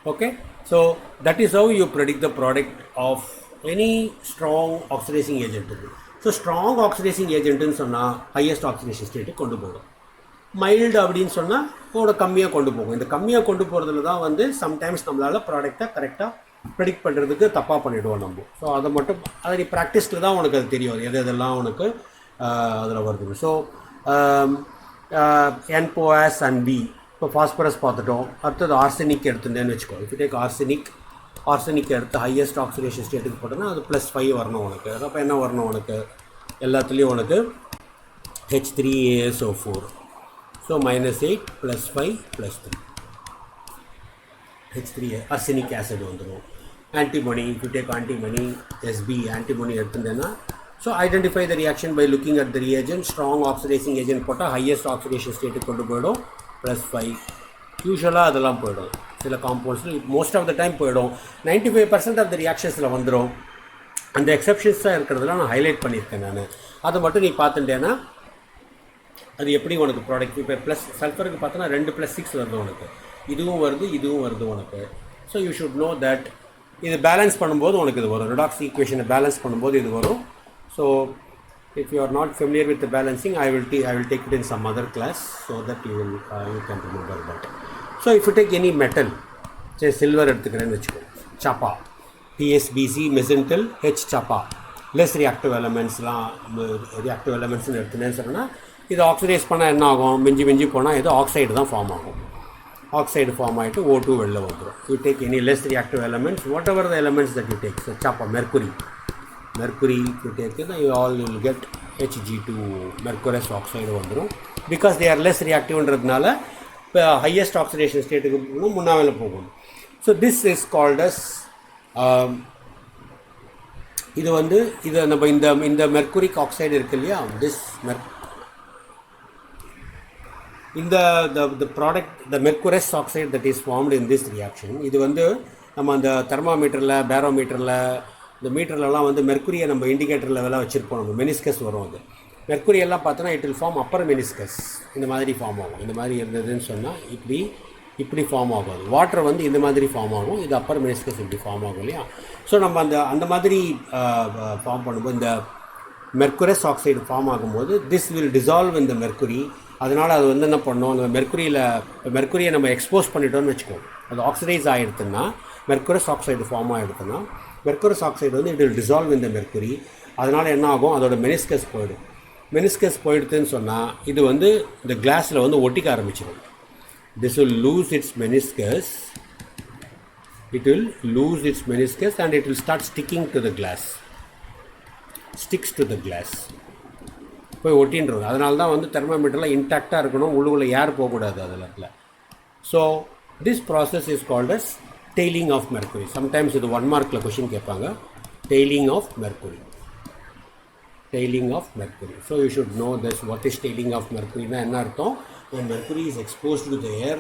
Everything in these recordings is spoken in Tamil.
Okay, so that is how you predict the product of any strong oxidizing agent. So strong oxidizing agent சொன்னா highest oxidation state கொண்டு போகும். மைல்டு அப்படின்னு சொன்னால் உங்களோட கம்மியாக கொண்டு போகும். இந்த கம்மியாக கொண்டு போகிறதுல தான் வந்து சம்டைம்ஸ் நம்மளால் ப்ராடக்டை கரெக்டாக ப்ரெடிக்ட் பண்ணுறதுக்கு தப்பாக பண்ணிவிடுவோம் நம்ம. ஸோ அதை மட்டும் அதை நீ ப்ராக்டிஸில் தான் உனக்கு அது தெரியும், எது எதெல்லாம் உனக்கு அதில் வருது. ஸோ NPOAS and B, இப்போ ஃபாஸ்பரஸ் பார்த்துட்டோம். அடுத்தது ஆர்சனிக் எடுத்துட்டேன்னு வச்சுக்கோ. இப்போ டேக் ஆர்சனிக் எடுத்து ஹையஸ்ட் ஆக்சிடேஷன் ஸ்டேட்டுக்கு போட்டோன்னா அது +5 வரணும் உனக்கு. அப்போ என்ன வரணும் உனக்கு? எல்லாத்துலேயும் உனக்கு H3ASO4. So -8 +5 +3 H3 arsenic acid வந்துடும். Antimony, if you take antimony SB antimony எடுத்துட்டேன்னா, so identify the reaction by looking at the reagent. Strong oxidizing agent போட்டால் highest oxidation state கொண்டு போயிடும் +5. யூஸ்வலாக அதெல்லாம் போயிடும். சில காம்பவுண்ட்ஸில் மோஸ்ட் ஆஃப் த டைம் போயிடும். 95% ஆஃப் த ரியாக்ஷன்ஸில் வந்துடும். அந்த எக்ஸப்ஷன்ஸாக இருக்கிறதுலாம் நான் ஹைலைட் பண்ணியிருக்கேன். நான் அதை மட்டும் நீ பார்த்துட்டேன்னா அது எப்படி உனக்கு ப்ராடக்ட். இப்போ ப்ளஸ் சல்ஃபருக்கு பார்த்தோன்னா 2 + 6 வருது உனக்கு. இதுவும் வருது உனக்கு. So you should know that இது பேலன்ஸ் பண்ணும்போது உனக்கு இது வரும். ரெடாக்ஸ் ஈக்குவேஷனை பேலன்ஸ் பண்ணும்போது இது வரும். So if you are not familiar with the balancing, I will take it in some other class so that you can remember that. So if you take any metal, say silver எடுத்துக்கிறேன்னு வச்சுக்கோ, சப்பா PSBC mesentyl H சப்பா லெஸ் ரியாக்டிவ் எலமெண்ட்ஸ்னு எடுத்துனேன்னு சொன்னால் இது ஆக்சிடைஸ் பண்ணால் என்ன ஆகும்? மிஞ்சி போனால் இது ஆக்சைடு தான் ஃபார்ம் ஆகும். ஆக்சைடு ஃபார்ம் ஆகிட்டு O2 வெளில வந்துடும். You take any less reactive elements, what ever the elements that you take. So சப்பா mercury you take it, you all will get Hg2 mercurous oxide வந்துடும். பிகாஸ் they are less reactiveன்றதுனால இப்போ ஹையஸ்ட் ஆக்சிடேஷன் ஸ்டேட்டுக்கு முன்னாவில் போகணும். So this is called as இது வந்து இதை நம்ம இந்த மெர்க்குரிக் ஆக்சைடு இருக்கு இல்லையா, இந்த the product, the mercurous oxide that is formed in this reaction, இது வந்து நம்ம அந்த தெர்மாமீட்டரில் பேரோமீட்டரில் இந்த மீட்டர்லலாம் வந்து மெர்க்குரியை நம்ம இண்டிகேட்டர் லெவலாக வச்சுருப்போம். நம்ம மெனிஸ்கஸ் வரும். அது மெர்க்குரியெல்லாம் பார்த்தோன்னா it will form upper meniscus. இந்த மாதிரி ஃபார்ம் ஆகும். இந்த மாதிரி இருந்ததுன்னு சொன்னால் இப்படி ஃபார்ம் ஆகும். அது வாட்டர் வந்து இந்த மாதிரி ஃபார்ம் ஆகும். இது அப்பர் மெனிஸ்கஸ் இப்படி ஃபார்ம் ஆகும் இல்லையா. ஸோ நம்ம அந்த மாதிரி ஃபார்ம் பண்ணும்போது இந்த மெர்க்குரஸ் ஆக்சைடு ஃபார்ம் ஆகும்போது திஸ் வில் டிசால்வ் இந்த மெர்க்குரி. அதனால் அது வந்து என்ன பண்ணோம், அந்த மெர்க்குரியை நம்ம எக்ஸ்போஸ் பண்ணிட்டோம்னு வச்சுக்கோம். அது ஆக்சிடைஸ் ஆகிடுதுன்னா மெர்க்குரஸ் ஆக்சைடு ஃபார்ம் ஆகிடுதுன்னா மெர்க்குரஸ் ஆக்சைடு வந்து இட் வில் டிசால்வ் இந்த மெர்க்குரி. அதனால் என்ன ஆகும், அதோட மெனிஸ்கஸ் போயிடும். மெனிஸ்கஸ் போயிடுதுன்னு சொன்னால் இது வந்து இந்த கிளாஸில் வந்து ஒட்டிக்க ஆரம்பிச்சிடும். This will lose it's meniscus. It will lose its meniscus and it will start sticking to the glass. Sticks to the glass. போய் ஒட்டின்றது. அதனால தான் வந்து தெர்மோமீட்டரில் இன்டாக்டாக இருக்கணும், உள்ளுக்குள்ளே ஏர் போகக்கூடாது அதில். So this process is called as tailing of mercury. Sometimes இது 1 மார்க்கில் கொஷின் கேட்பாங்க. Tailing of mercury. So you should know this. What is tailing of மெர்க்குரினா என்ன அர்த்தம்? when mercury is exposed to the air,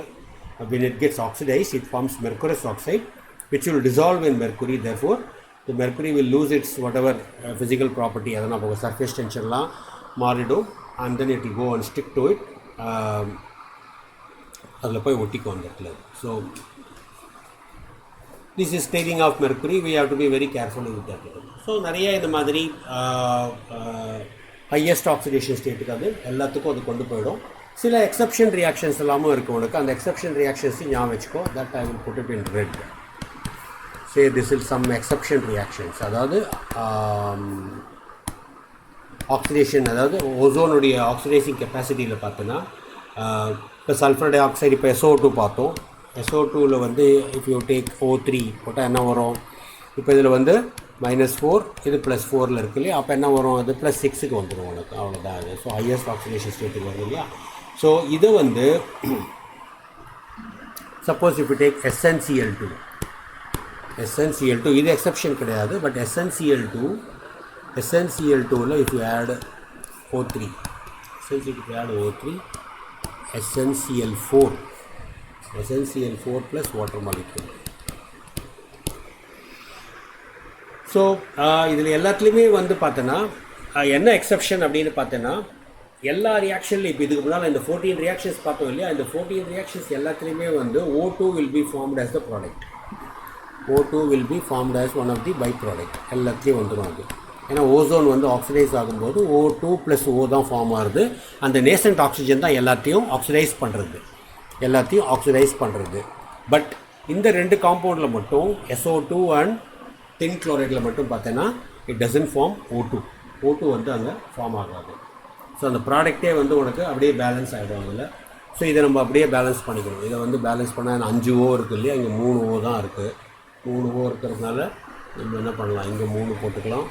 when it gets oxidized, it forms mercurous oxide which will dissolve in mercury. Therefore the mercury will lose its whatever physical property, adana poga surface tension la maridum, and then it will go and stick to it. adula poi ottikku andadla. So this is staining of mercury. We have to be very careful with that. So nariya indha madri highest oxidation state ku adu ellathukku adu kondu poidum. சில எக்ஸப்ஷன் ரியாக்ஷன்ஸ் எல்லாமும் இருக்குது உனக்கு. அந்த எக்ஸப்ஷன் ரியாக்ஷன்ஸையும் ஞாபகம் வச்சுக்கோ. That I will put it in red. Say this இல் சம் எக்ஸப்ஷன் ரியாக்ஷன்ஸ். அதாவது ஆக்சிடேஷன், அதாவது ஓசோனுடைய ஆக்சிடைசிங் கெப்பாசிட்டியில் பார்த்தோன்னா இப்போ சல்ஃபர் டை ஆக்சைடு, இப்போ SO2 பார்த்தோம். SO2வில் வந்து இஃப் யூ டேக் O3 போட்டால் என்ன வரும்? இப்போ இதில் வந்து -4, இது +4ல் இருக்கு இல்லையா. அப்போ என்ன வரும்? அது +6க்கு வந்துடும் உனக்கு. அவ்வளோதான் அது. ஸோ ஹையஸ்ட் ஆக்சிடேஷன் ஸ்டேட்டுக்கு வருது இல்லையா. ஸோ இது வந்து சப்போஸ் இப்போ டேக் SnCl2, இது எக்ஸப்ஷன் கிடையாது. பட் SnCl2வில் if you add O3, SnCl4 plus water molecule. So இதில் எல்லாத்துலேயுமே வந்து பார்த்தோன்னா என்ன எக்ஸப்ஷன் அப்படின்னு பார்த்தோன்னா, எல்லா ரியாக்ஷன்லையும் இப்போ இதுக்கு முன்னால் இந்த 14 ரியாக்ஷன்ஸ் பார்த்தோம் இல்லையா. இந்த 14 ரியாக்ஷன்ஸ் எல்லாத்துலேயுமே வந்து O2 will be formed as the product. O2 will be formed as one of the byproduct. எல்லாத்தையும் வந்துடும் அது. ஏன்னா ஓசோன் வந்து ஆக்சிடைஸ் ஆகும்போது O2 + O தான் ஃபார்ம் ஆகுது. அந்த நேசன்ட் ஆக்சிஜன் தான் எல்லாத்தையும் ஆக்சிடைஸ் பண்ணுறது. பட் இந்த ரெண்டு காம்பவுண்டில் மட்டும் SO2 அண்ட் டின் குளோரைடில் மட்டும் பார்த்தீங்கன்னா இட் டசன்ட் ஃபார்ம் O2 வந்து அங்கே ஃபார்ம் ஆகாது. ஸோ அந்த ப்ராடக்டே வந்து உனக்கு அப்படியே பேலன்ஸ் ஆகிடும் அதில். ஸோ இதை நம்ம அப்படியே பேலன்ஸ் பண்ணிக்கணும். இதை வந்து பேலன்ஸ் பண்ணால் 5 O இருக்குது இல்லையா, இங்கே 3 O தான் இருக்குது. 3 O இருக்கிறதுனால நம்ம என்ன பண்ணலாம், இங்கே 3 போட்டுக்கலாம்.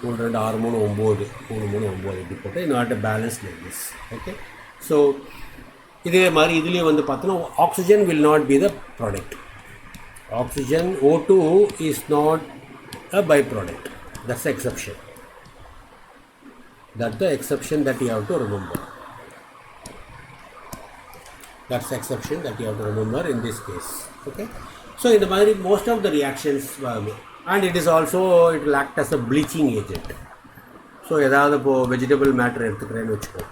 3 2 6 3 9 3 3 9 இப்படி போட்டு not a balance like this. Okay. So இதே மாதிரி இதுலேயும் வந்து பார்த்தோன்னா oxygen will not be the product. Oxygen O2 is not a by product. That's exception. That's the exception that you have to remember. That's the exception that you have to remember in this case. Okay. So in the மாதிரி most of the reactions and it will act as a bleaching agent. So ஏதாவது இப்போது வெஜிடபிள் மேட்டர் எடுத்துக்கிறேன்னு வச்சுக்கோ,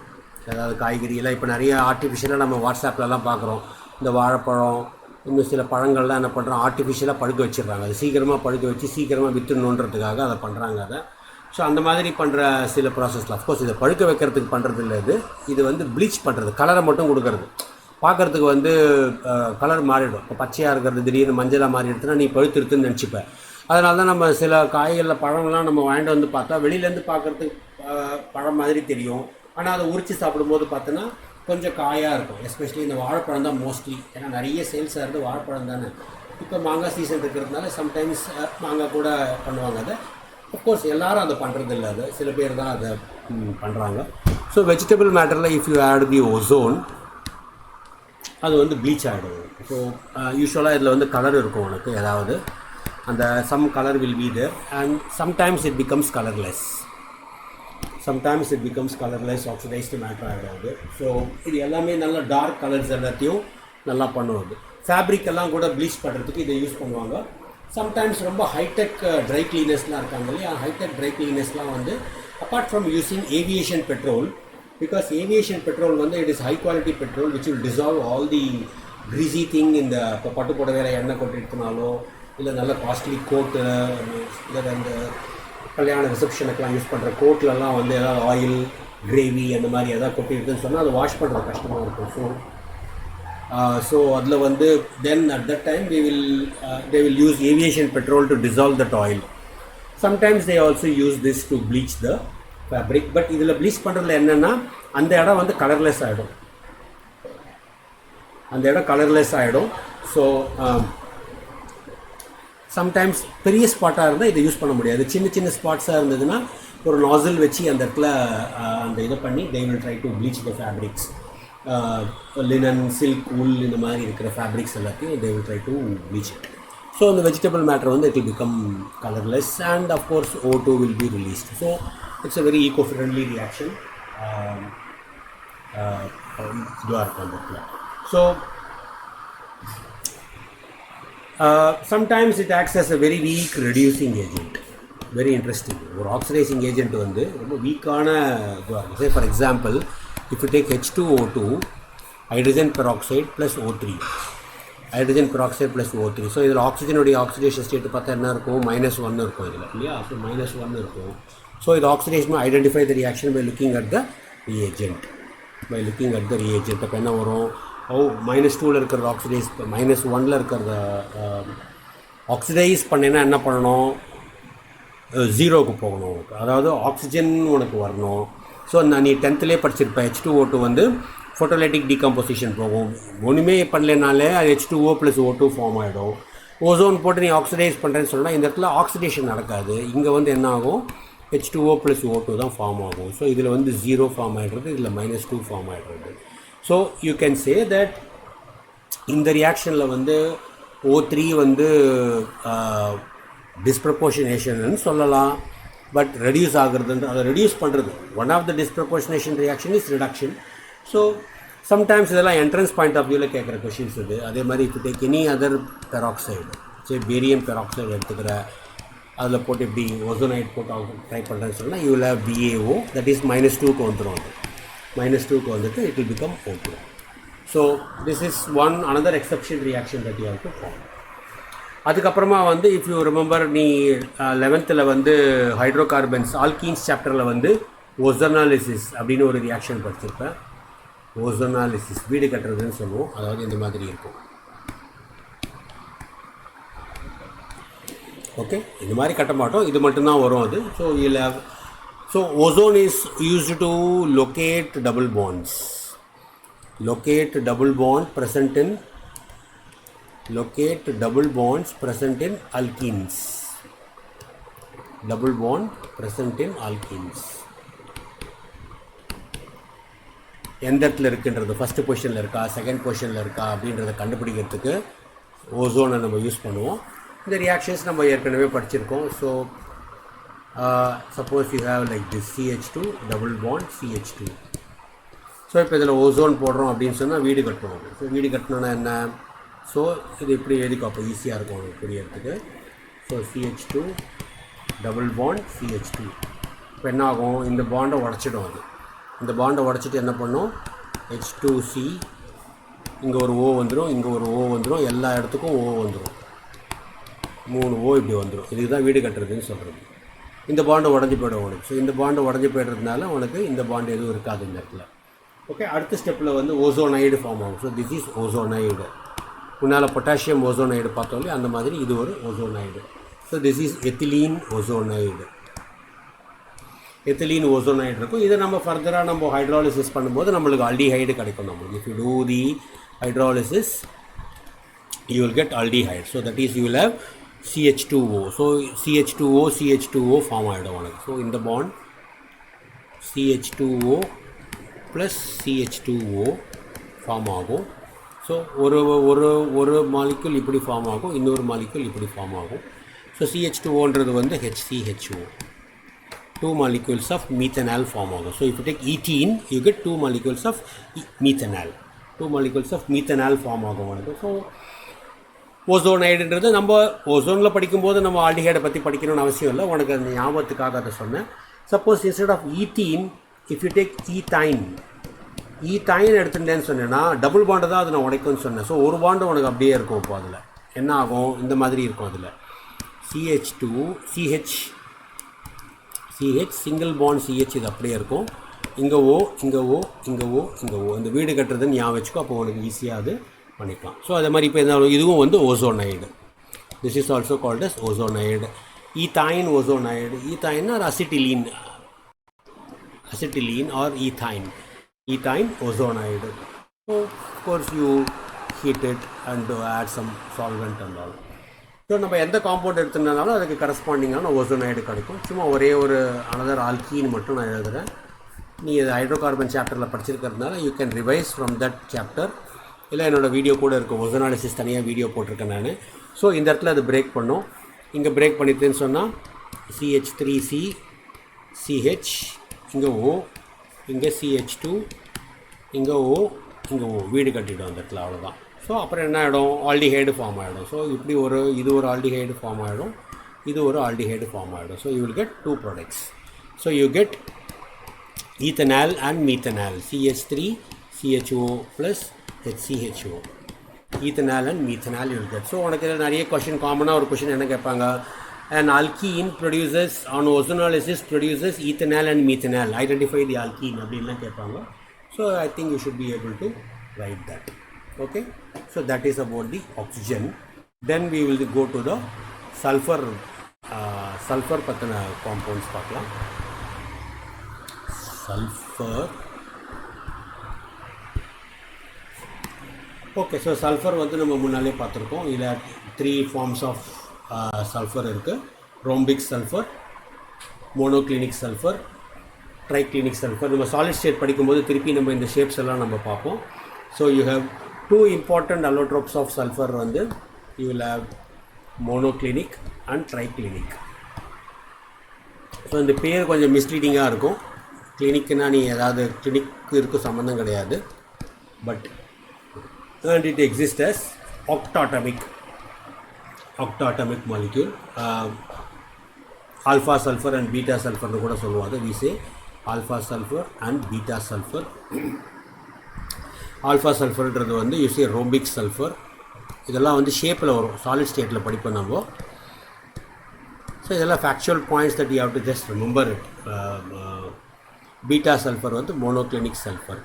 ஏதாவது காய்கறியெல்லாம் இப்போ நிறைய ஆர்டிஃபிஷியலாக நம்ம வாட்ஸ்அப்லலாம் பார்க்குறோம். இந்த வாழைப்பழம் இன்னும் சில பழங்கள்லாம் என்ன பண்ணுறோம், ஆர்டிஃபிஷியலாக பழுக்க வச்சிடுறாங்க. அது சீக்கிரமாக பழுக்க வச்சு சீக்கிரமாக விற்றுணுன்றதுக்காக அதை பண்ணுறாங்க. அதை ஸோ அந்த மாதிரி பண்ணுற சில ப்ராசஸில் அஃப்கோர்ஸ் இதை பழுக்க வைக்கிறதுக்கு பண்ணுறது இல்லை. இது வந்து ப்ளீச் பண்ணுறது, கலரை மட்டும் கொடுக்கறது. பார்க்குறதுக்கு வந்து கலர் மாறிடும். இப்போ பச்சையாக இருக்கிறது திடீர்னு மஞ்சளாக மாறி எடுத்துனா நீ பழுத்திருக்குன்னு நினச்சிப்பேன். அதனால தான் நம்ம சில காய்களில் பழங்கள்லாம் நம்ம வாங்கிட்டு வந்து பார்த்தா வெளியிலேருந்து பார்க்குறதுக்கு பழம் மாதிரி தெரியும். ஆனால் அதை உரித்து சாப்பிடும்போது பார்த்தோன்னா கொஞ்சம் காயாக இருக்கும். எஸ்பெஷலி இந்த வாழைப்பழம் தான் மோஸ்ட்லி. ஏன்னா நிறைய சேல்ஸாக இருந்து வாழைப்பழம் தானே. இப்போ மாங்காய் சீசன் இருக்கிறதுனால சம்டைம்ஸ் மாங்காய் கூட பண்ணுவாங்க. அதை அஃப்கோர்ஸ் எல்லோரும் அதை பண்ணுறது இல்லை. அது சில பேர் தான் அதை பண்ணுறாங்க. ஸோ வெஜிடபிள் மேட்டரில் if you add the ozone அது வந்து ப்ளீச் ஆகிடும். ஸோ யூஸ்வலாக இதில் வந்து கலர் இருக்கும் உனக்கு, ஏதாவது அந்த some colour will be there and sometimes it becomes colourless. Oxidized matter ஆகிடாது. ஸோ இது எல்லாமே நல்ல டார்க் கலர்ஸ் எல்லாத்தையும் நல்லா பண்ணுவது. ஃபேப்ரிக் எல்லாம் கூட ப்ளீச் பண்ணுறதுக்கு இதை யூஸ் பண்ணுவாங்க. சம்டைம்ஸ் ரொம்ப ஹைடெக் ட்ரை கிளீனர்ஸ்லாம் இருக்காங்க இல்லையா, ஹைடெக் ட்ரை கிளீனர்ஸ்லாம் வந்து apart from using aviation petrol, because aviation petrol வந்து it is high quality petrol which will dissolve all the greasy thing. இந்த இப்போ பட்டு புடவையில எண்ணெய் கொட்டி எடுத்துனாலோ இல்லை நல்ல காஸ்ட்லி கோட்டு இல்லை அந்த கல்யாண ரிசப்ஷனுக்கெலாம் யூஸ் பண்ணுற கோட்லலாம் வந்து ஏதாவது ஆயில் கிரேவி அந்த மாதிரி எதாவது கொட்டி எடுத்துன்னு சொன்னால் அது வாஷ் பண்ணுறது கஷ்டமாக இருக்கும். ஸோ அதில் வந்து தென் at that time they will use aviation petrol to dissolve that oil. Sometimes they also use this to bleach the fabric. But இதில் ப்ளீச் பண்ணுறதுல என்னென்னா அந்த இடம் வந்து கலர்லெஸ் ஆகிடும். ஸோ சம்டைம்ஸ் பெரிய ஸ்பாட்டாக இருந்தால் இதை யூஸ் பண்ண முடியாது. சின்ன சின்ன ஸ்பாட்ஸாக இருந்ததுன்னா ஒரு நாசில் வச்சு அந்த இடத்துல அந்த இதை பண்ணி they will try to bleach the fabrics. Linen, silk, wool இந்த மாதிரி இருக்கிற ஃபேப்ரிக்ஸ் எல்லாத்தையும் they will try to bleach it. So இந்த வெஜிடபிள் மேட்டர் வந்து it will become colorless and of course O2 will be released. So it's a very eco-friendly reaction. இதுவாக இருக்கும் அந்த இடத்துல. So sometimes it acts as a very weak reducing agent. Very interesting. ஒரு ஆக்சிடைசிங் ஏஜென்ட் வந்து ரொம்ப வீக்கான இதுவாக இருக்கும். Say for example if you take H2O2, hydrogen peroxide plus O3, so இதில் ஆக்சிஜனுடைய ஆக்சிடேஷன் ஸ்டேட் பார்த்தா என்ன இருக்கும், -1 இருக்கும் இதில் இல்லையா. ஸோ -1 இருக்கும். ஸோ இது oxidation identify the reaction by looking at the reagent. அப்போ என்ன வரும், -2ல் இருக்கிறது ஆக்சிடைஸ், -1ல் இருக்கிறத ஆக்சிடைஸ் பண்ணினா என்ன பண்ணணும், 0க்கு போகணும். அதாவது ஆக்சிஜன் உனக்கு வரணும். ஸோ நீ 10th படிச்சிருப்ப H2O2 வந்து ஃபோட்டோலைட்டிக் டீகம்போசிஷன் போகும். ஒன்றுமே பண்ணலனாலே அது H2O + O2 ஃபார்ம் ஆகிடும். ஓசோன் போட்டு நீ ஆக்சிடைஸ் பண்ணுறேன்னு சொன்னால் இந்த இடத்துல ஆக்சிடேஷன் நடக்காது. இங்கே வந்து என்ன ஆகும், H2O + O2 தான் ஃபார்ம் ஆகும். ஸோ இதில் வந்து 0 ஃபார்ம் ஆகிடுறது, இதில் -2 ஃபார்ம் ஆகிடுறது. So you can say that இந்த ரியாக்ஷனில் வந்து O3 வந்து டிஸ்ப்ரப்போர்ஷனேஷன் சொல்லலாம். பட் ரெடியூஸ் ஆகுறதுன்ற அதை ரெடியூஸ் பண்ணுறது one of the disproportionation reaction is reduction. So sometimes இதெல்லாம் என்ட்ரன்ஸ் பாயிண்ட் ஆஃப் வியூவில் கேட்குற கொஷின்ஸ் இது. அதே மாதிரி இப்போ டேக் எனி அதர் பெராக்சைடு, சரி பேரியம் பெராக்சைடு எடுத்துக்கிற, அதில் போட்டு இப்படி ஓசோனைட் போட்டு ட்ரை பண்ணுறேன்னு சொன்னால் you will have BaO, that is -2க்கு வந்துடும். அது -2க்கு வந்துட்டு it will become O2. So this is another exception reaction that you have to form. அதுக்கப்புறமா வந்து இஃப் யூ ரிமெம்பர் நீ 11th வந்து ஹைட்ரோ கார்பன்ஸ் ஆல்கீன்ஸ் சாப்டரில் வந்து ஓசோனாலிசிஸ் அப்படின்னு ஒரு ரியாக்ஷன் படிச்சிருப்பேன். ஓசோனாலிசிஸ் வீடு கட்டுறதுன்னு சொல்லுவோம். அதாவது இந்த மாதிரி இருக்கும். ஓகே, இந்த மாதிரி கட்ட மாட்டோம், இது மட்டும்தான் வரும் அது. ஸோ இதில் so ozone is used to locate double bonds. Locate double bond present in alkenes. Double bond present in alkenes. எந்த இடத்துல இருக்குன்றது ஃபஸ்ட் பொசிஷனில் இருக்கா செகண்ட் பொசிஷனில் இருக்கா அப்படின்றத கண்டுபிடிக்கிறதுக்கு ஓசோனை நம்ம யூஸ் பண்ணுவோம். இந்த ரியாக்ஷன்ஸ் நம்ம ஏற்கனவே படிச்சிருக்கோம். So suppose you have like this CH2 double bond CH2. So இப்போ இதில் ஓசோன் போடுறோம் அப்படின்னு சொன்னால் வீடு கட்டணும். ஸோ வீடு கட்டணுன்னா என்ன? ஸோ இது இப்படி எழுதிக்கோ, அப்போ ஈஸியாக இருக்கும் உங்களுக்கு புரியறதுக்கு. So CH2 double bond CH2. இப்போ என்ன ஆகும்? இந்த பாண்டை உடச்சிடும். அது இந்த பாண்டை உடச்சிட்டு என்ன பண்ணும்? H2C, இங்கே ஒரு O வந்துடும், இங்கே ஒரு O வந்துடும், எல்லா இடத்துக்கும் O வந்துடும், 3 O இப்படி வந்துடும். இதுக்கு தான் வீடு கட்டுறதுன்னு சொல்கிறது. இந்த பாண்டை உடஞ்சி போய்டும் உனக்கு. ஸோ இந்த பாண்டை உடஞ்சி போய்டுறதுனால உனக்கு இந்த பாண்டு எதுவும் இருக்காது இந்த இடத்துல. ஓகே, அடுத்த ஸ்டெப்பில் வந்து ஓசோனைடு ஃபார்ம் ஆகும். So this is ozonide. முன்னால் பொட்டாசியம் ஓசோனைடு பார்த்தோம்லே அந்த மாதிரி இது ஒரு ozonide. So this is ethylene ozonide. Ethylene ozonide இருக்கும். இதை நம்ம ஃபர்தராக நம்ம ஹைட்ராலிசிஸ் பண்ணும்போது நம்மளுக்கு அல்டிஹைடு கிடைக்கும். நம்மளுக்கு if you do the hydrolysis you will get aldehyde. So that is you will have CH2O. So CH2O form ஆகிடும் உனக்கு. ஸோ இந்த bond CH2O plus CH2O form ஆகும். ஸோ ஒரு மாலிக்யூல் இப்படி ஃபார்ம் ஆகும், இன்னொரு மாலிக்யூல் இப்படி ஃபார்ம் ஆகும். ஸோ CH2Oன்றது வந்து HCHO, 2 molecules of methanol form ஆகும். So if you take ethene you get 2 molecules of methanol. 2 molecules of methanol form ஆகும் உனக்கு. ஸோ ஓசோனைடுன்றது நம்ம ஓசோனில் படிக்கும்போது நம்ம ஆல்டிஹைடை பற்றி படிக்கணும்னு அவசியம் இல்லை, உனக்கு அந்த ஞாபகத்துக்காக அதை சொன்னேன். Suppose instead of ethene if you take ethyne எடுத்துட்டேன்னு சொன்னேன்னா டபுள் பாண்டு தான் அது நான் உடைக்கும்னு சொன்னேன். ஸோ ஒரு பாண்டு உனக்கு அப்படியே இருக்கும். இப்போ அதில் என்ன ஆகும்? இந்த மாதிரி இருக்கும். அதில் CH2 CH single bond CH இது அப்படியே இருக்கும். இங்கே O இங்கே O இங்கே O இங்கே O. இந்த வீடு கட்டுறதுன்னு ஞாபகம் வச்சுக்கோ, அப்போ உனக்கு ஈஸியாக அது பண்ணிக்கலாம். ஸோ அதே மாதிரி இப்போ என்ன, இதுவும் வந்து ozonide. This is also called as ozonide. Ethyne ozonide. Ethyne or acetylene or ethine ozonide. So of course you heat it and add some solvent and all. So நம்ம எந்த காம்பவுண்ட் எடுத்துனாலும் அதுக்கு கரஸ்பாண்டிங்கான ஓசோனைடு கிடைக்கும். சும்மா ஒரே ஒரு அனதர் ஆல்கீன் மட்டும் நான் எழுதுகிறேன். நீ இது ஹைட்ரோ கார்பன் சாப்டரில் படிச்சிருக்கிறதுனால you can revise from that chapter. இல்லை என்னோடய வீடியோ கூட இருக்கும், ஓசோனாலிசிஸ் தனியாக வீடியோ போட்டிருக்கேன் நான். ஸோ இந்த இடத்துல அது பிரேக் பண்ணும். இங்கே பிரேக் பண்ணிட்டுன்னு சொன்னால் CH3C CH இங்கே O இங்கே CH2 இங்கே O இங்கே O வீடு கட்டிவிடும் அந்த இடத்துல. அவ்வளோதான். ஸோ அப்புறம் என்ன ஆகிடும்? ஆல்டிஹைடு ஃபார்ம் ஆகிடும். ஸோ இப்படி இது ஒரு ஆல்டிஹைடு ஃபார்ம் ஆகிடும், இது ஒரு ஆல்டிஹைடு ஃபார்ம் ஆகிடும். So you will get 2 products. So you get ethanol and methanol, CH3 CHO plus HCHO. ethanol and methanol you will get. So உனக்கு இதில் நிறைய கொஷின், காமனாக ஒரு கொஷின் என்ன கேட்பாங்க? An alkene produces on ozonolysis produces ethanol and methanol. Identify the alkene அப்படின்லாம் கேட்பாங்க. So I think you should be able to write that. Okay. So that is about the oxygen. Then we will go to the sulfur. Sulfur பற்றின compounds பார்க்கலாம். Sulfur. Okay. So sulfur வந்து நம்ம முன்னாலே பார்த்துருக்கோம். இதில் 3 forms of சல்ஃபர் இருக்குது. Rhombic sulphur, monoclinic sulphur, triclinic sulphur. நம்ம சாலிட் ஸ்டேட் படிக்கும்போது திருப்பி நம்ம இந்த ஷேப்ஸ் எல்லாம் நம்ம பார்ப்போம். So you have 2 important allotropes of sulphur வந்து you will have monoclinic and triclinic. So இந்த பேர் கொஞ்சம் மிஸ்லீடிங்காக இருக்கும். கிளினிக்னா நீ ஏதாவது கிளினிக்கு இருக்கும் சம்மந்தம் கிடையாது. But and it exist as octatomic molecule. Alpha sulfur and beta sulfur னு கூட சொல்லுவாங்க. we say alpha sulfur and beta sulfur. alpha sulfurன்றது வந்து you say rhombic sulfur, இதெல்லாம் வந்து ஷேப்பில் வரும், சாலிட் ஸ்டேட்டில் படிப்போம் நம்ம. ஸோ இதெல்லாம் factual points that you have to just remember it. Beta sulphur வந்து மோனோக்ளினிக் சல்ஃபர்.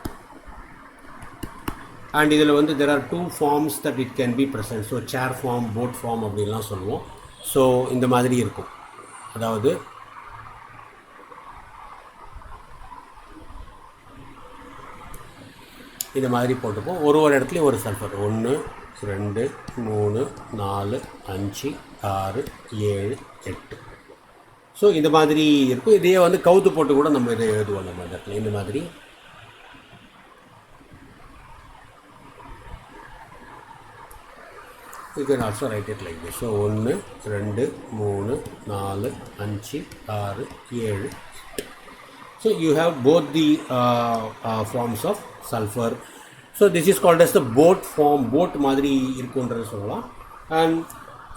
அண்ட் இதில் வந்து there are 2 forms that it can be present. So chair form, boat form அப்படின்லாம் சொல்லுவோம். ஸோ இந்த மாதிரி இருக்கும். அதாவது இந்த மாதிரி போட்டுப்போம். ஒரு இடத்துலையும் ஒரு சல்ஃபர் 1 2 3 4 5 6 7 8. ஸோ இந்த மாதிரி இருக்கும். இதையே வந்து கவுத்து போட்டு கூட நம்ம இதை எழுதுவோம் நம்ம இந்த இடத்துல இந்த மாதிரி. You can also write it like this. So 1 2 3 4 5 6 7. So you have both the forms of sulfur. So this is called as the boat form. Boat மாதிரி இருக்குன்றது சொல்லலாம். And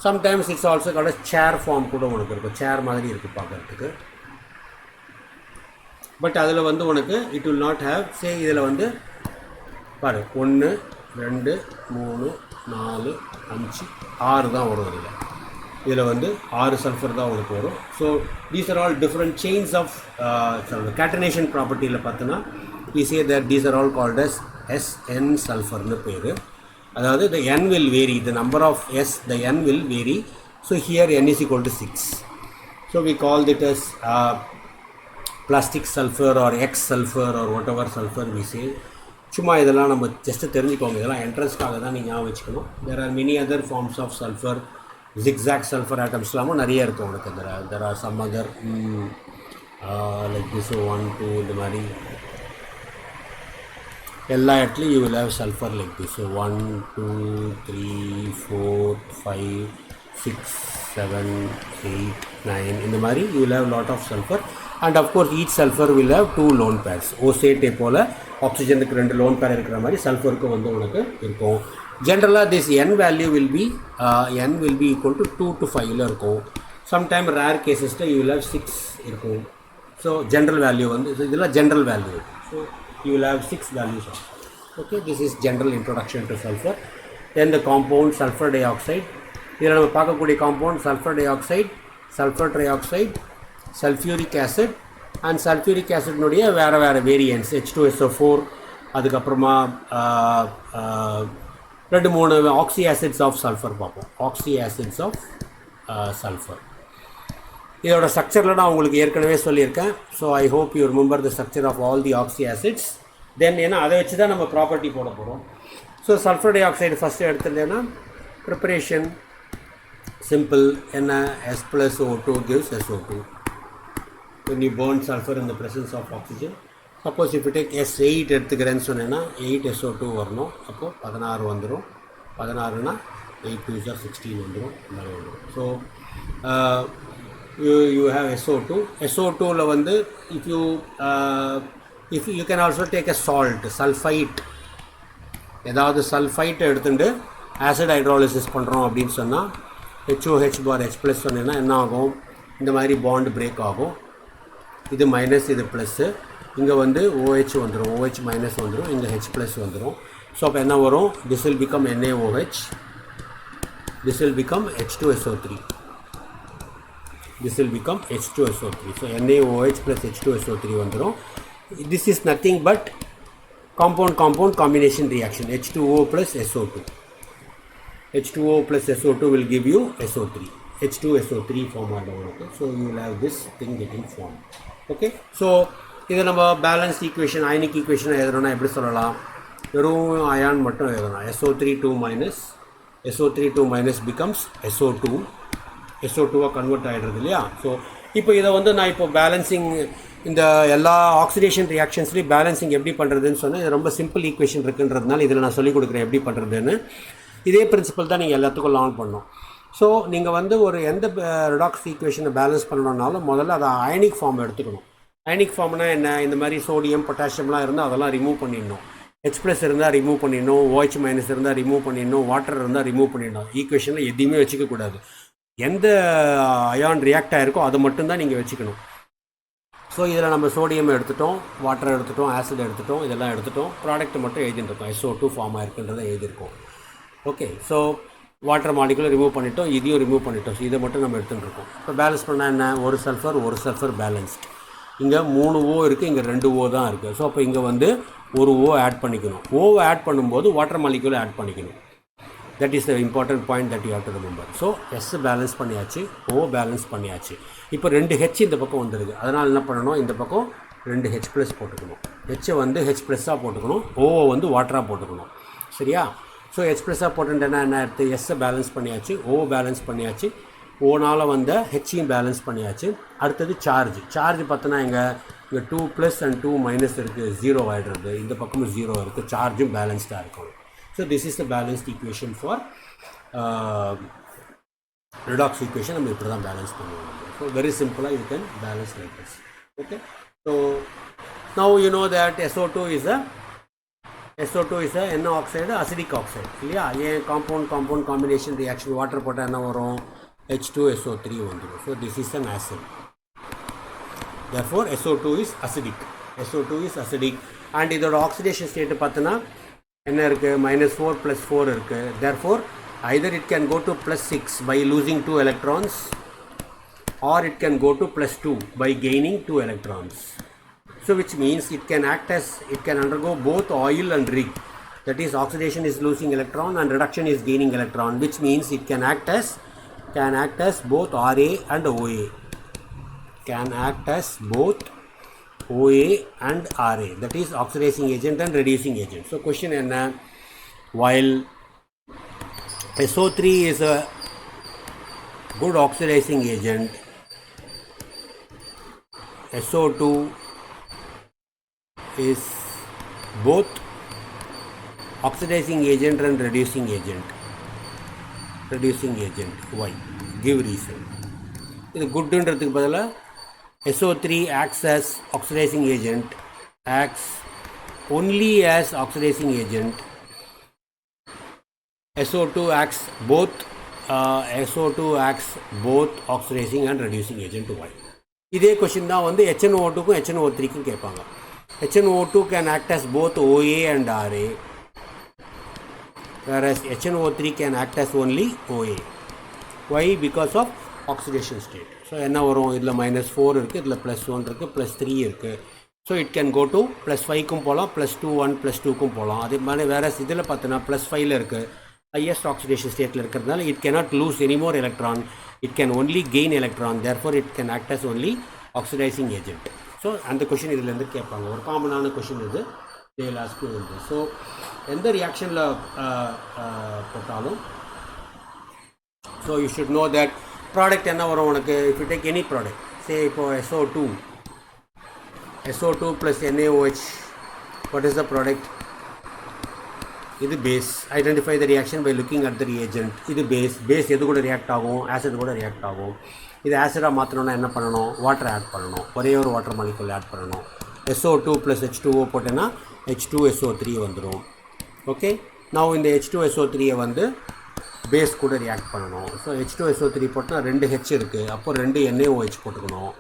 sometimes it's also called as chair form கூட உனக்கு இருக்கும். chair மாதிரி இருக்குது பார்க்குறதுக்கு. பட் அதில் வந்து உனக்கு it will not have, say இதில் வந்து பாரு 1 2 3 4 5 6 தான் வரும். இதில் வந்து 6 சல்ஃபர் தான் உங்களுக்கு வரும். So these are all different chains of catenation ப்ராப்பர்ட்டியில் பார்த்தோன்னா we say that these are all called as SN sulfurன்னு பேர். அதாவது the N will vary, the number of S, the N will vary. So here N is equal to 6. So we call it as plastic sulfur or X sulfur or whatever sulfur we say. சும்மா இதெல்லாம் நம்ம ஜஸ்ட்டு தெரிஞ்சுக்கோங்க. இதெல்லாம் என்ட்ரன்ஸ்க்காக தான் நீங்கள் ஞாபகம் வச்சுக்கணும். there are many other forms of sulfur. zigzag sulfur atomsலாமும் நிறைய இருக்கும் உனக்கு. there are some other like this 1 2 இந்த மாதிரி எல்லா இடத்துலையும் you will have sulfur like this. So 1 2 3 4 5 6 7 8 9 இந்த மாதிரி you will have lot of sulfur. And of course each sulfur will have 2 lone pairs. ஓசேட்டே போல் ஆக்சிஜனுக்கு 2 லோன் பேர் இருக்கிற மாதிரி சல்ஃபருக்கு வந்து உனக்கு இருக்கும். ஜென்ரலாக this n value will be equal to 2 to 5ல இருக்கும். சம்டைம் ரேர் கேசஸில் யூ வில் ஹவ் 6 இருக்கும். ஸோ ஜென்ரல் வேல்யூ வந்து இதெல்லாம் general value. So you will have 6 values. Okay, this is general introduction to sulphur. Then the compound sulphur dioxide. இதில் நம்ம பார்க்கக்கூடிய compound sulphur dioxide, sulphur try oxide, sulphuric acid and sulphuric ஆசிட்னுடைய வேறு வேரியன்ஸ் H2SO4. அதுக்கப்புறமா 2-3 ஆக்சி ஆசிட்ஸ் ஆஃப் சல்ஃபர் பார்ப்போம். Oxy acids of sulphur. இதோட ஸ்ட்ரக்சரில் நான் உங்களுக்கு ஏற்கனவே சொல்லியிருக்கேன். So I hope you remember the structure of all the oxy acids. Then ஏன்னா அதை வச்சு தான் நம்ம ப்ராப்பர்ட்டி போட போகிறோம். ஸோ சல்ஃபர் டை ஆக்சைடு ஃபஸ்ட்டு எடுத்துட்டேன்னா ப்ரிப்பரேஷன் சிம்பிள். என்ன S plus O2 gives SO2. When you burn sulfur in the presence of oxygen, suppose if you take S8 எடுத்துக்கிறேன்னு சொன்னேன்னா 8 SO2 வரணும். அப்போது 16 வந்துடும். 16னா 8 2s are 16 வந்துடும். So you have SO2. SO2ல வந்து if you can also take a salt, sulfite. ஏதாவது சல்ஃபைட்டை எடுத்துட்டு ஆசிட் ஹைட்ராலிசிஸ் பண்ணுறோம் அப்படின்னு சொன்னால் HOH bar H ப்ளஸ் சொன்னேன்னா என்ன ஆகும்? இந்த மாதிரி பாண்ட் பிரேக் ஆகும். இது மைனஸ், இது ப்ளஸ்ஸு. இங்கே வந்து OH வந்துடும், OH மைனஸ் வந்துடும், இங்கே H ப்ளஸ் வந்துடும். ஸோ அப்போ என்ன வரும்? This will become NaOH, this will become H2SO3, this will become H2SO3. So NaOH plus H2SO3 வந்துடும். This is nothing but compound combination reaction. H2O plus SO2. H2O plus SO2 will give you SO3. H2SO3 form ஆகும். So you will have this thing getting formed. Okay. So இதை நம்ம பேலன்ஸ்ட் ஈக்குவேஷன், அயனிக் ஈக்குவேஷன் எழுதுறோன்னா எப்படி சொல்லலாம்? வெறும் அயான் மட்டும் எழுதலாம். SO3 2 minus, SO3 2 minus becomes SO2. SO2 convert ஆகிடுறது இல்லையா? ஸோ இப்போ இதை வந்து நான் இப்போ பேலன்சிங், இந்த எல்லா ஆக்சிடேஷன் ரியாக்ஷன்ஸ்லேயும் பேலன்சிங் எப்படி பண்ணுறதுன்னு சொன்னால் இது ரொம்ப சிம்பிள் ஈக்குவேஷன் இருக்குன்றதுனால இதில் நான் சொல்லிக் கொடுக்குறேன் எப்படி பண்ணுறதுன்னு. இதே பிரின்சிபல் தான் நீங்கள் எல்லாத்துக்கும் லேர்ன் பண்ணணும். ஸோ நீங்கள் வந்து ஒரு எந்த ரெடாக்ஸ் ஈக்குவேஷனை பேலன்ஸ் பண்ணணுன்னாலும் முதல்ல அதை அயனிக் ஃபார்ம் எடுத்துக்கணும். அயனிக் ஃபார்ம்னா என்ன? இந்த மாதிரி சோடியம் பொட்டாசியம்லாம் இருந்தால் அதெல்லாம் ரிமூவ் பண்ணிடணும். H ப்ளஸ் இருந்தால் ரிமூவ் பண்ணிடணும், OH மைனஸ் இருந்தால் ரிமூவ் பண்ணிடணும், வாட்டர் இருந்தால் ரிமூவ் பண்ணிடணும். ஈக்குவேஷனில் எதையுமே வச்சுக்கக்கூடாது. எந்த அயான் ரியாக்ட் ஆகிருக்கோ அதை மட்டும்தான் நீங்கள் வச்சுக்கணும். ஸோ இதில் நம்ம சோடியம் எடுத்துட்டோம், வாட்டர் எடுத்துட்டோம், ஆசிட் எடுத்துட்டோம், இதெல்லாம் எடுத்துட்டோம். ப்ராடக்ட் மட்டும் எழுதிட்டுருக்கோம். SO2 ஃபார்ம் ஆகிருக்குன்றதை எழுதியிருக்கோம். ஓகே. ஸோ வாட்டர் மாலிகுலை ரிமூவ் பண்ணிட்டோம், இதையும் ரிமூவ் பண்ணிட்டோம். ஸோ இதை மட்டும் நம்ம எடுத்துகிட்டு இருக்கோம். இப்போ பேலன்ஸ் பண்ணால் என்ன, ஒரு சல்ஃபர் பேலன்ஸ்ட். இங்கே 3 ஓ இருக்குது, இங்கே 2 ஓ தான் இருக்குது. ஸோ அப்போ இங்கே வந்து ஒரு ஓ ஆட் பண்ணிக்கணும். ஓவை ஆட் பண்ணும்போது வாட்டர் மாலிகுலை ஆட் பண்ணிக்கணும். That is the important point that you have to remember. So S balance பண்ணியாச்சு, ஓ பேலன்ஸ் பண்ணியாச்சு. இப்போ 2 ஹெச் இந்த பக்கம் வந்துருக்கு. அதனால் என்ன பண்ணணும், இந்த பக்கம் 2 ஹெச் ப்ளஸ் போட்டுக்கணும். ஹெச்சை வந்து ஹெச் ப்ளஸ்ஸாக போட்டுக்கணும், ஓவை வந்து வாட்டராக போட்டுக்கணும். சரியா? ஸோ ஹெச் ப்ளஸ்ஸாக போட்டுட்டேன்னா என்ன எடுத்து, எஸ்ஸை பேலன்ஸ் பண்ணியாச்சு, ஓ பேலன்ஸ் பண்ணியாச்சு, ஓனால் வந்த ஹெச்சையும் பேலன்ஸ் பண்ணியாச்சு. அடுத்தது சார்ஜ் பார்த்தோன்னா இங்கே 2 ப்ளஸ் அண்ட் 2 மைனஸ் இருக்குது, 0 ஆகிடுறது. இந்த பக்கமும் 0 இருக்குது, சார்ஜும் பேலன்ஸ்டாக இருக்கும். So this is the balanced equation for redox equation. நம்ம இப்படி தான் பேலன்ஸ் பண்ணுவோம். ஸோ வெரி சிம்பிளாக you can balance like this. Okay, so now you know that SO2 is a NO oxide, acidic oxide இல்லையா? ஏன் காம்பவுண்ட் காம்பினேஷன் ரியாக்ஷன் வாட்டர் போட்டால் என்ன வரும், H2SO3 வந்துடும். So this is an acid. therefore SO2 is acidic. And இதோட ஆக்சிடேஷன் ஸ்டேட்டு பார்த்தோன்னா என்ன இருக்குது, -4 + 4 இருக்குது. therefore either it can go to +6 by losing 2 electrons, or it can go to +2 by gaining 2 electrons. So which means it can undergo both oil and rig. That is, oxidation is losing electron and reduction is gaining electron, which means it can act as both Ra and OA. Can act as both OA and Ra. That is oxidizing agent and reducing agent. So question enna, while SO3 is a good oxidizing agent, SO2 is both oxidizing agent and reducing agent. Why? Give reason. இது குட்ன்றதுக்கு பதிலாக SO3 acts as oxidizing agent, acts only as oxidizing agent. SO2 acts both oxidizing and reducing agent. Why? இதே கொஸ்டின் தான் வந்து HNO2க்கும் HNO3க்கும் கேட்பாங்க. HNO2 can act as both OA and RA, whereas HNO3 can act as only OA. Why? Because of oxidation state. So என்ன வரும், இதில் -4 இருக்குது, இதில் +1 இருக்குது, +3 இருக்குது. So it can go to +5க்கும் போகலாம், +2 1 +2க்கும் போகலாம். அதே மாதிரி வேறு இதில் பார்த்தோன்னா +5ல் இருக்குது, highest oxidation ஸ்டேட்டில் இருக்கிறதுனால it cannot lose any more electron, it can only gain electron, therefore it can act as only oxidizing agent. So அந்த கொஷின் இதுலேருந்து கேட்பாங்க, ஒரு காமனான கொஷின் இது, தே வில் ஆஸ்க் யூ இது. ஸோ எந்த ரியாக்ஷனில் போட்டாலும் so you should know that product என்ன வரும் உனக்கு. If you take any product, say இப்போ SO2 + NaOH, what is the product? இது base. Identify the reaction by looking at the reagent. இது பேஸ் எது கூட ரியாக்ட் ஆகும், ஆசிட் கூட ரியாக்ட் ஆகும். இது ஆசிடாக மாற்றணும்னா என்ன பண்ணணும், வாட்டர் ஆட் பண்ணணும், ஒரே ஒரு வாட்டர் மாலிகுல் ஆட் பண்ணணும். SO2 + H2O போட்டேன்னா H2SO3 வந்துடும். ஓகே, நான் இந்த H2SO3 வந்து பேஸ் கூட ரியாக்ட் பண்ணணும். ஸோ H2SO3 போட்டால் 2 H இருக்குது, அப்போ 2 NaOH போட்டுக்கணும்.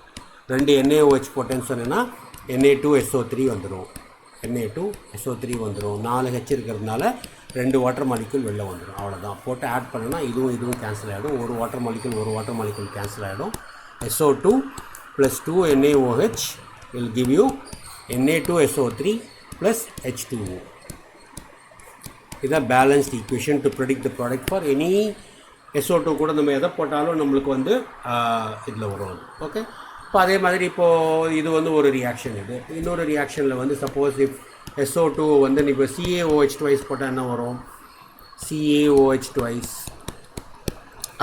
2 NaOH போட்டேன்னு சொன்னேன்னா Na2SO3 வந்துடும். Na2SO3 வந்துடும். 4 H இருக்கிறதுனால 2 வாட்டர் மாலிகுல் வெளில வந்துடும். அவ்வளோதான். போட்டு ஆட் பண்ணனா இதுவும் கேன்சல் ஆகிடும். ஒரு வாட்டர் மாலிகுல் கேன்சல் ஆகிடும். SO2 + 2 NaOH will give you Na2SO3 + H2O. இதான் balanced equation to predict the product for any SO2 கூட நம்ம எதை போட்டாலும் நம்மளுக்கு வந்து இதில் வரும். ஓகே, இப்போ அதே மாதிரி இப்போது இது வந்து ஒரு ரியாக்ஷன். இது இன்னொரு ரியாக்ஷனில் வந்து சப்போஸ் இஃப் SO2 வந்து இப்போ CaOH twice போட்டால் என்ன வரும், CaOH twice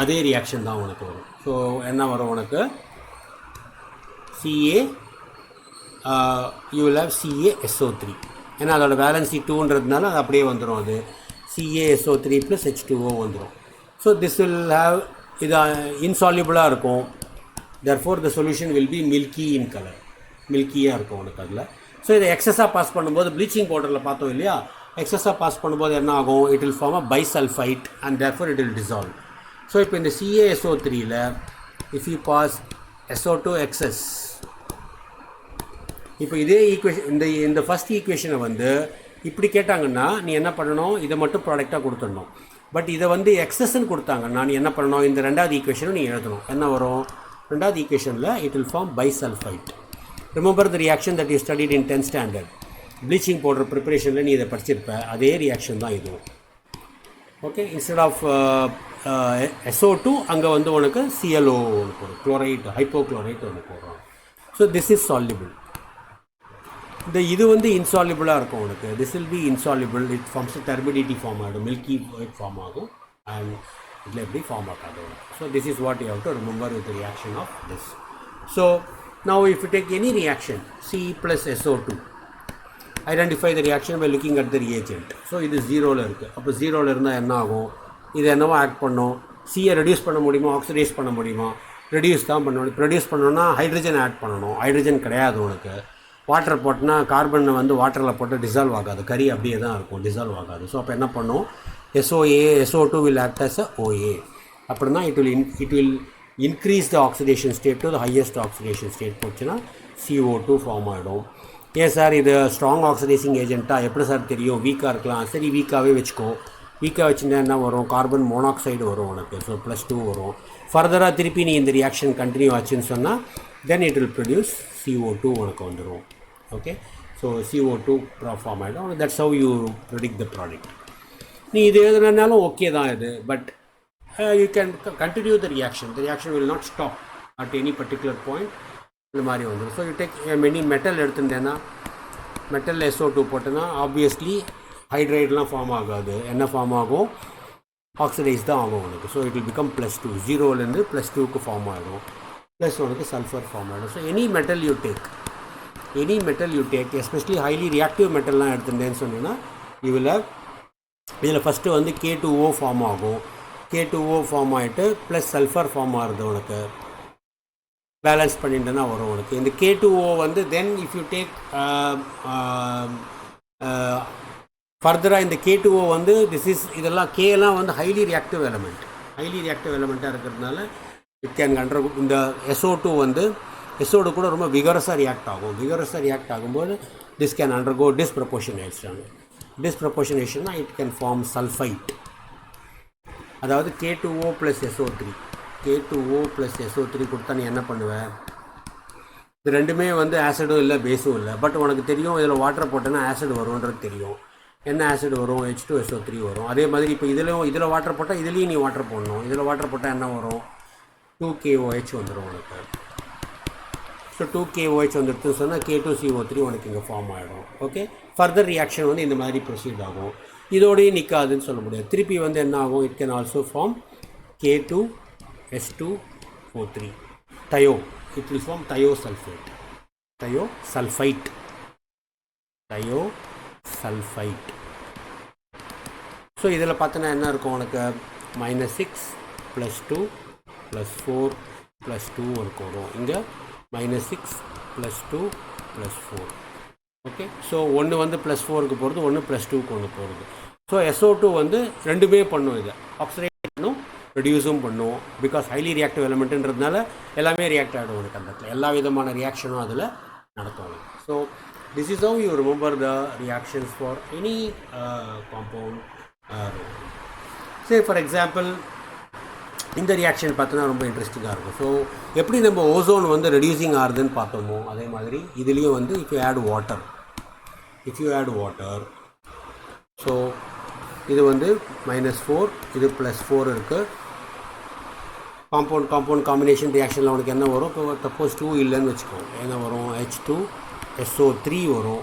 அதே ரியாக்ஷன் தான் உனக்கு வரும். ஸோ என்ன வரும் உனக்கு, you will have CaSO3. ஏன்னா அதோட வேலன்சி 2ன்றதுனால அது அப்படியே வந்துடும். அது CaSO3 + H2O வந்துடும். ஸோ திஸ் வில் ஹாவ், இது இன்சால்யூபிளாக இருக்கும். therefore the solution will be milky in color. மில்கியாக இருக்கும் உனக்கு அதில். ஸோ இதை எக்ஸஸாக பாஸ் பண்ணும்போது ப்ளீச்சிங் பவுடரில் பார்த்தோம் இல்லையா, எக்ஸஸாக பாஸ் பண்ணும்போது என்ன ஆகும், it will form a bisulphite and therefore it will dissolve. So இப்போ இந்த CaSO3யில் if you pass SO2 excess, இப்போ இதே ஈக்குவேஷன் இந்த ஃபஸ்ட் ஈக்குவேஷனை வந்து இப்படி கேட்டாங்கன்னா நீ என்ன பண்ணணும், இதை மட்டும் ப்ராடக்டாக கொடுத்துடணும். பட் இதை வந்து எக்ஸஸ்ன்னு கொடுத்தாங்க. நான் என்ன பண்ணணும், இந்த ரெண்டாவது ஈக்குவேஷனும் நீ எழுதணும். என்ன வரும், ரெண்டாவது ஈக்குவேஷனில் it will form bisulphite. Remember the reaction that you studied in 10th standard. Bleaching powder ப்ரிப்பரேஷனில் நீ இதை படிச்சிருப்ப, அதே ரியாக்ஷன் தான் இதுவும். ஓகே, இன்ஸ்டெட் ஆஃப் SO2 அங்கே வந்து உனக்கு ClO ஒன்று போடும், குளோரைட் ஹைப்போக்ளோரைட் ஒன்று போடுறோம். So this is soluble. இது வந்து இன்சால்யூபிளாக இருக்கும் உனக்கு. This will be insoluble. It forms turbidity form ஆகிடும், மில்கி ஒயிட் ஃபார்ம் ஆகும், அண்ட் இதில் எப்படி ஃபார்ம் ஆகாது. So this is what you have to remember with reaction of this. So now if you take any reaction C plus SO2, identify the reaction by looking at the reagent. So இது 0ல் இருக்குது. அப்போ 0ல் இருந்தால் என்ன ஆகும், இது என்னவோ ஆக்ட் பண்ணும். சியை ரெடியூஸ் பண்ண முடியுமா, ஆக்சிடைஸ் பண்ண முடியுமா? ரெடியூஸ் தான் பண்ண முடியும். ப்ரொடியூஸ் பண்ணணும்னா ஹைட்ரஜன் ஆட் பண்ணணும். ஹைட்ரஜன் கிடையாது உனக்கு. வாட்டர் போட்டோன்னா கார்பனை வந்து வாட்டரில் போட்டு டிசால்வ் ஆகாது, கறி அப்படியே தான் இருக்கும், டிசால்வ் ஆகாது. ஸோ அப்போ என்ன பண்ணும், SOA SO2 will act as a OA. அப்படின்னா it will increase the oxidation state to the highest oxidation state போச்சுன்னா CO2 ஃபார்ம் ஆகிடும். ஏன் சார் இது ஸ்ட்ராங் ஆக்சிடைசிங் ஏஜென்ட்டாக எப்படி சார் தெரியும், வீக்காக இருக்கலாம். சரி, வீக்காகவே வச்சுக்கோ. வீக்காக வச்சுருந்தா என்ன வரும், கார்பன் மோனாக்சைடு வரும் உனக்கு. ஸோ +2 வரும். ஃபர்தராக திருப்பி நீ இந்த ரியாக்ஷன் கண்டினியூ ஆச்சுன்னு சொன்னால் then it will produce CO2 உனக்கு வந்துடும். ஓகே, ஸோ CO2 ஃபார்ம் ஆகிடும். That's how you predict the product. நீ இது எதுனாலும் ஓகே தான் இது, but you can continue the reaction. The reaction will not stop at any particular point. இந்த மாதிரி வந்துடும். So you take many metal எடுத்துட்டேன்னா, மெட்டல் SO2 போட்டேன்னா ஆப்வியஸ்லி ஹைட்ரைட்லாம் ஃபார்ம் ஆகாது. என்ன ஃபார்ம் ஆகும், ஆக்சிடைஸ் தான் ஆகும் உனக்கு. So it will become +2. 0லேருந்து +2க்கு ஃபார்ம் ஆகிடும். ப்ளஸ் உனக்கு சல்ஃபர் ஃபார்ம் ஆகிடும். So any metal you take especially highly reactive மெட்டல்லாம் எடுத்துட்டேன்னு சொன்னீங்கன்னா யூ வில் ஹவ், இதில் ஃபஸ்ட்டு வந்து K2O ஃபார்ம் ஆகும். K2O ஃபார்ம் ஆகிட்டு ப்ளஸ் சல்ஃபர் ஃபார்ம் ஆகுது உனக்கு. பேலன்ஸ் பண்ணிட்டுனா வரும் உனக்கு. இந்த K2O வந்து தென் இஃப் யூ டேக் ஃபர்தராக இந்த K2O வந்து இதெல்லாம் Kலாம் வந்து ஹைலி ரியாக்டிவ் எலமெண்ட்டாக இருக்கிறதுனால இட் கேன் இந்த SO2 வந்து SO2 கூட ரொம்ப விகரஸாக ரியாக்ட் ஆகும்போது திஸ் கேன் அண்டர்கோ டிஸ்ப்ரப்போர்ஷனேஷன்னா இட் கேன் ஃபார்ம் சல்ஃபைட். அதாவது K2O + SO3 கொடுத்தா நீ என்ன பண்ணுவேன், இது ரெண்டுமே வந்து ஆசிடும் இல்லை பேஸும் இல்லை. பட் உனக்கு தெரியும் இதில் வாட்டர் போட்டோன்னா ஆசிட் வரும்ன்றது தெரியும். என்ன ஆசிட் வரும், H2SO3 வரும். அதே மாதிரி இப்போ இதில் வாட்டர் போட்டால் இதுலேயும் நீ வாட்டர் போடணும். இதில் வாட்டர் போட்டால் என்ன வரும், 2KOH வந்துடும் உனக்கு. ஸோ 2KOH வந்துடுதுன்னு சொன்னால் K2CO3 உனக்கு இங்கே ஃபார்ம் ஆகிடும். ஓகே, ஃபர்தர் ரியாக்ஷன் வந்து இந்த மாதிரி ப்ரொசீட் ஆகும். இதோடய நிற்காதுன்னு சொல்ல முடியாது. திருப்பி வந்து என்ன ஆகும், it can also form K2H2O3 thio. It will form thiosulfate. So இதில் பார்த்தோன்னா என்ன இருக்கும் உனக்கு, -6 +2 +4 +2 இருக்கும் வரும். இங்கே -6 +2 +4. ஓகே, ஸோ ஒன்று வந்து +4க்கு போகிறது, ஒன்று +2க்கு ஒன்று போகிறது. ஸோ SO2 வந்து ரெண்டுமே பண்ணும், இதை ஆக்சிடைஸ் பண்ணும், ரெடியூஸும் பண்ணும். பிகாஸ் ஹைலி ரியாக்டிவ் எலமெண்ட்டுன்றதுனால எல்லாமே ரியாக்ட் ஆகிடும் உனக்கு. அந்த இடத்துல எல்லா விதமான ரியாக்ஷனும் அதில் நடக்கும். So this is how you remember the reactions for any compound. Say for example இந்த ரியாக்ஷன் பார்த்தோன்னா ரொம்ப இன்ட்ரெஸ்டிங்காக இருக்கும். ஸோ எப்படி நம்ம ஓசோன் வந்து ரெடியூசிங் ஆகுதுன்னு பார்த்தோமோ அதே மாதிரி இதுலேயும் வந்து if you add water so இது வந்து -4, இது +4 இருக்குது. காம்பவுண்ட் காம்பினேஷன் ரியாக்ஷனில் உனக்கு என்ன வரும், இப்போ சப்போஸ் 2 இல்லைன்னு வச்சுக்கோ, என்ன வரும், H2SO3 வரும்.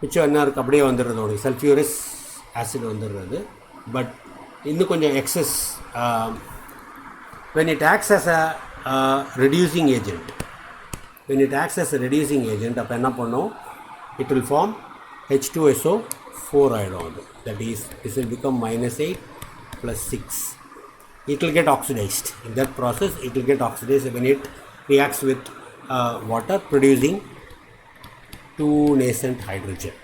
மிச்சம் என்ன இருக்குது, அப்படியே வந்துடுறது உனக்கு சல்ஃபியூரஸ் ஆசிட் வந்துடுறது. பட் இன்னும் கொஞ்சம் excess when it acts as a reducing agent அப்போ என்ன பண்ணும், it will form H2SO4 ஆகிடும். அது that is this will become -8 + 6. It will get oxidized. In that process it will get oxidized when it reacts with water, producing two nascent hydrogen.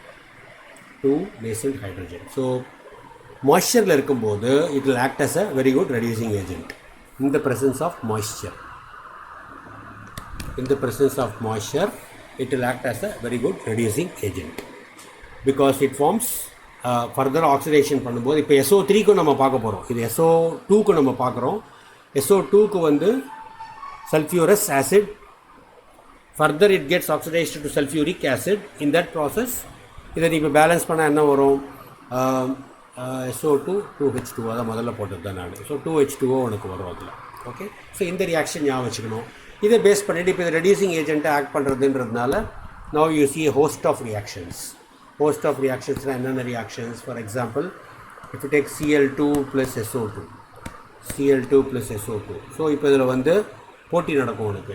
So moisture இருக்கும்போது it will act as a very good reducing agent. In the presence of moisture it will act as a very good reducing agent because it forms further oxidation பண்ணும்போது இப்போ SO3க்கும் நம்ம பார்க்க போகிறோம். இது SO2க்கு நம்ம பார்க்குறோம். SO2க்கு வந்து sulfurous acid, further it gets oxidized to sulfuric acid. In that process இதை இப்போ பேலன்ஸ் பண்ணால் என்ன வரும்? SO2 2H2O அதான் முதல்ல போட்டது தான் நான். ஸோ 2H2O உனக்கு வரும் அதில். ஓகே, ஸோ இந்த ரியாக்ஷன் ஞாபகம் வச்சுக்கணும். இதை பேஸ் பண்ணிவிட்டு இப்போ இது ரெடியூசிங் ஏஜென்ட்டை ஆக்ட் பண்ணுறதுன்றதுனால now you see a host of reactions. Host of reactions என்னென்ன reactions? For example, if you take Cl2 plus SO2, Cl2 plus SO2. So இப்போ இதில் வந்து போட்டி நடக்கும் உனக்கு.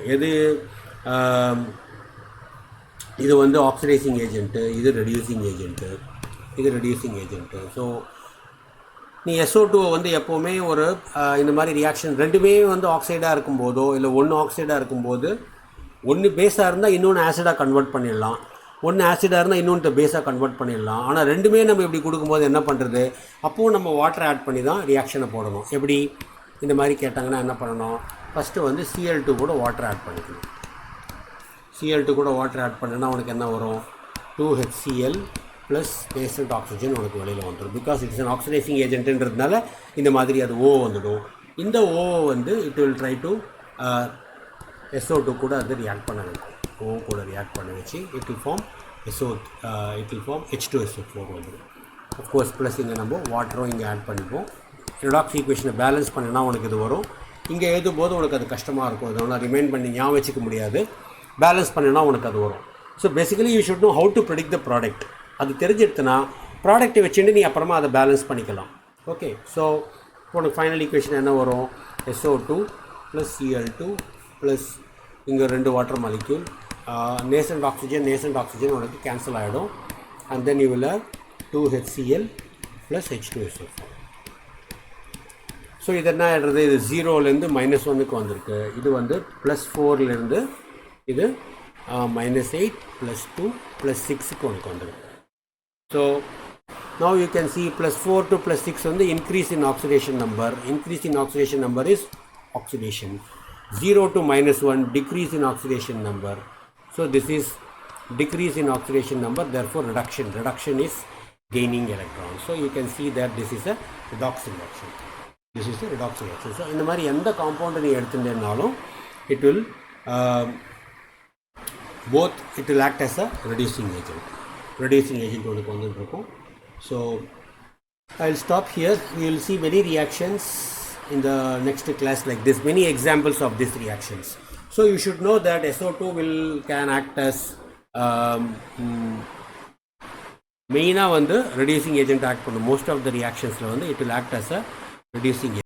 இது வந்து ஆக்சிடைசிங் ஏஜென்ட்டு, இது ரெடியூசிங் ஏஜென்ட்டு, இது ரெடியூசிங் ஏஜென்ட்டு. ஸோ நீ SO2 வந்து எப்போவுமே ஒரு இந்த மாதிரி ரியாக்ஷன் ரெண்டுமே வந்து ஆக்சைடாக இருக்கும்போதோ இல்லை ஒன்று ஆக்சைடாக இருக்கும்போது ஒன்று பேஸாக இருந்தால் இன்னொன்று ஆசிடாக கன்வெர்ட் பண்ணிடலாம், ஒன்று ஆசிடாக இருந்தால் இன்னொன்று பேஸாக கன்வெர்ட் பண்ணிடலாம். ஆனால் ரெண்டுமே நம்ம இப்படி கொடுக்கும்போது என்ன பண்ணுறது? அப்போது நம்ம வாட்டர் ஆட் பண்ணி தான் ரியாக்ஷனை போடணும். எப்படி இந்த மாதிரி கேட்டாங்கன்னா என்ன பண்ணணும்? ஃபஸ்ட்டு வந்து Cl2 கூட வாட்டர் ஆட் பண்ணிக்கணும். Cl2 கூட வாட்டர் ஆட் பண்ணினா உனக்கு என்ன வரும்? 2HCl ப்ளஸ் பேசண்ட் ஆக்சிஜன் உனக்கு வெளியில் வந்துடும். பிகாஸ் இட்ஸ் அன் ஆக்சிடைசிங் ஏஜென்ட்டுன்றதுனால இந்த மாதிரி அது O வந்துடும். இந்த O வந்து it will try to SO2 கூட அது ரியாக்ட் பண்ண வைக்கும். O கூட ரியாக்ட் பண்ண வச்சு இட் வில் ஃபார்ம் H2SO4 வந்துடும். அஃப்கோர்ஸ் ப்ளஸ் இங்கே நம்ம வாட்டரும் இங்கே ஆட் பண்ணிப்போம். ரெடாக்ஸ் ஈக்குவேஷனை பேலன்ஸ் பண்ணினா உனக்கு இது வரும். இங்கே எழுதும் போது உனக்கு அது கஷ்டமாக இருக்கும், இதெல்லாம் ரிமைண்ட் பண்ணி ஞாபகம் வச்சுக்க முடியாது. பேலன்ஸ் பண்ணினா உனக்கு அது வரும். So basically you should know how to predict the product. அது தெரிஞ்சிடுத்துனா ப்ராடக்ட்டை வச்சுட்டு நீ அப்புறமா அதை பேலன்ஸ் பண்ணிக்கலாம். ஓகே, ஸோ உனக்கு ஃபைனல் ஈக்குவேஷன் என்ன வரும்? SO2 ப்ளஸ் Cl2 ப்ளஸ் இங்கே 2 வாட்டர் மாலிக்யூல், நேசன்ட் ஆக்சிஜன் உனக்கு கேன்சல் ஆகிடும். And then you will have 2HCl plus H2SO4. So இது என்ன ஆகிடுறது? இது 0லேருந்து -1க்கு வந்திருக்கு. இது வந்து +4லேருந்து இது -8 +2 +6க்கு உனக்கு வந்துடும். So now you can see +4 to +6 வந்து increase in oxidation number. Increase in oxidation number is oxidation. 0 to -1 decrease in oxidation number. So this is decrease in oxidation number, therefore reduction. Reduction is gaining electrons. So you can see that this is a redox reaction. This is a redox reaction. So இந்த மாதிரி எந்த காம்பவுண்ட் நீ எடுத்துட்டேனாலும் it will act as a reducing agent. Reducing agent உனக்கு வந்துட்டு இருக்கும். So I'll stop here. We will see many reactions in the next class like this, many examples of these reactions. So you should know that SO2 can act as மெயினாக வந்து reducing agent act பண்ணும். Most of the reactionsல வந்து it will act as a reducing agent.